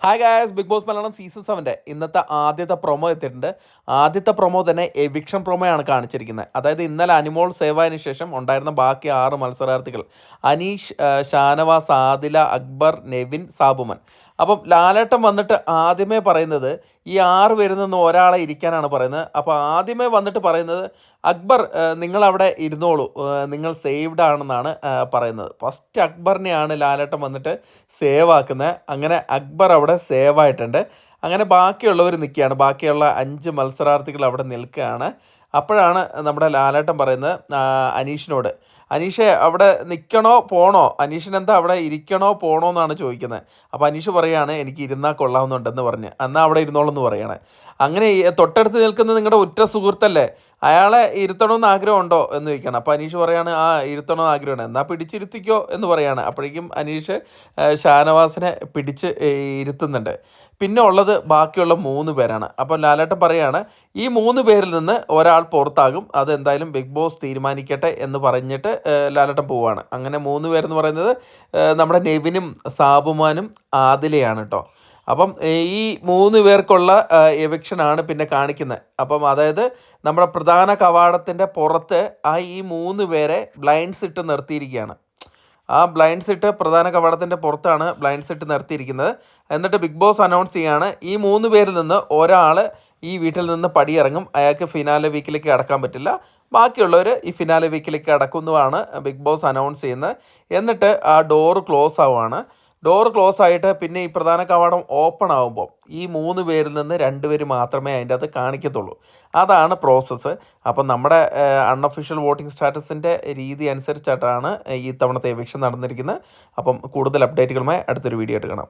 Hi guys, Bigg Boss Malayalam season 7 ഇന്നത്തെ ആദ്യത്തെ promo എത്തിയിട്ടുണ്ട്. ആദ്യത്തെ പ്രൊമോ തന്നെ എവിക്ഷൻ പ്രൊമോയാണ് കാണിച്ചിരിക്കുന്നത്. അതായത് ഇന്നലെ അനിമോൾ സേവായതിനു ശേഷം ഉണ്ടായിരുന്ന ബാക്കി 6 മത്സരാർത്ഥികൾ അനീഷ്, ഷാനവാസ്, ആദില, അക്ബർ, നെവിൻ, സാബുമൻ. അപ്പം ലാലേട്ടൻ വന്നിട്ട് ആദ്യമേ പറയുന്നത് ഈ 6 പേരിൽ നിന്ന് ഒരാളെ ഇരിക്കാനാണ് പറയുന്നത്. അപ്പോൾ ആദ്യമേ വന്നിട്ട് പറയുന്നത് അക്ബർ, നിങ്ങളവിടെ ഇരുന്നോളൂ, നിങ്ങൾ സേവ്ഡ് ആണെന്നാണ് പറയുന്നത്. ഫസ്റ്റ് അക്ബറിനെയാണ് ലാലേട്ടൻ വന്നിട്ട് സേവ് ആക്കുന്നത്. അങ്ങനെ അക്ബർ അവിടെ സേവ് ആയിട്ടുണ്ട്. അങ്ങനെ ബാക്കിയുള്ളവർ നിൽക്കുകയാണ്. ബാക്കിയുള്ള 5 മത്സരാർത്ഥികൾ അവിടെ നിൽക്കുകയാണ്. അപ്പോഴാണ് നമ്മുടെ ലാലേട്ടൻ പറയുന്നത് അനീഷിനോട്, അനീഷെ അവിടെ നിൽക്കണോ പോണോ, അനീഷിനെന്താ അവിടെ ഇരിക്കണോ പോണോ എന്നാണ് ചോദിക്കുന്നത്. അപ്പോൾ അനീഷ് പറയുകയാണ് എനിക്ക് ഇരുന്നാൽ കൊള്ളാവുന്നുണ്ടെന്ന് പറഞ്ഞ്, എന്നാൽ അവിടെ ഇരുന്നോളെന്ന് പറയണേ. അങ്ങനെ തൊട്ടടുത്ത് നിൽക്കുന്ന നിങ്ങളുടെ ഉറ്റ സുഹൃത്തല്ലേ, അയാളെ ഇരുത്തണമെന്ന് ആഗ്രഹമുണ്ടോ എന്ന് ചോദിക്കണം. അപ്പോൾ അനീഷ് പറയാണ് ഇരുത്തണമെന്ന് ആഗ്രഹമാണ്, എന്നാൽ പിടിച്ചിരുത്തിക്കോ എന്ന് പറയാണ്. അപ്പോഴേക്കും അനീഷ് ഷാനവാസിനെ പിടിച്ച് ഇരുത്തുന്നുണ്ട്. പിന്നെ ഉള്ളത് ബാക്കിയുള്ള 3 പേരാണ്. അപ്പോൾ ലാലേട്ടൻ പറയുകയാണ് ഈ 3 പേരിൽ നിന്ന് ഒരാൾ പുറത്താകും, അതെന്തായാലും ബിഗ് ബോസ് തീരുമാനിക്കട്ടെ എന്ന് പറഞ്ഞിട്ട് ലാലേട്ടൻ പോവുകയാണ്. അങ്ങനെ 3 പേരെന്ന് പറയുന്നത് നമ്മുടെ നെവിനും സാബുമാനും ആദിലയാണ് കേട്ടോ. അപ്പം ഈ 3 പേർക്കുള്ള എവിക്ഷനാണ് പിന്നെ കാണിക്കുന്നത്. അപ്പം അതായത് നമ്മുടെ പ്രധാന കവാടത്തിൻ്റെ പുറത്ത് ഈ 3 പേരെ ബ്ലൈൻഡ്സ് ഇട്ട് നിർത്തിയിരിക്കുകയാണ്. ആ ബ്ലൈൻഡ്സ് ഇട്ട് പ്രധാന കവാടത്തിൻ്റെ പുറത്താണ് ബ്ലൈൻഡ്സ് ഇട്ട് നിർത്തിയിരിക്കുന്നത്. എന്നിട്ട് ബിഗ് ബോസ് അനൗൺസ് ചെയ്യാണ് ഈ 3 പേരിൽ നിന്ന് ഒരാൾ ഈ വീട്ടിൽ നിന്ന് പടിയിറങ്ങും, അയാൾക്ക് ഫിനാലെ വീക്കിലേക്ക് കടക്കാൻ പറ്റില്ല, ബാക്കിയുള്ളവർ ഈ ഫിനാലെ വീക്കിലേക്ക് കടക്കുന്നതാണ് ബിഗ് ബോസ് അനൗൺസ് ചെയ്യുന്നത്. എന്നിട്ട് ആ ഡോറ് ക്ലോസ് ആവുകയാണ്. ഡോറ് ക്ലോസ് ആയിട്ട് പിന്നെ ഈ പ്രധാന കവാടം ഓപ്പൺ ആകുമ്പോൾ ഈ 3 പേരിൽ നിന്ന് 2 പേര് മാത്രമേ അതിൻ്റെ അകത്ത് കാണിക്കത്തുള്ളൂ. അതാണ് പ്രോസസ്സ്. അപ്പം നമ്മുടെ അൺഒഫീഷ്യൽ വോട്ടിംഗ് സ്റ്റാറ്റസിൻ്റെ രീതി അനുസരിച്ചിട്ടാണ് ഈ തവണത്തെ എവിക്ഷൻ നടന്നിരിക്കുന്നത്. അപ്പം കൂടുതൽ അപ്ഡേറ്റുകളുമായി അടുത്തൊരു വീഡിയോ ആയിട്ട് കാണാം.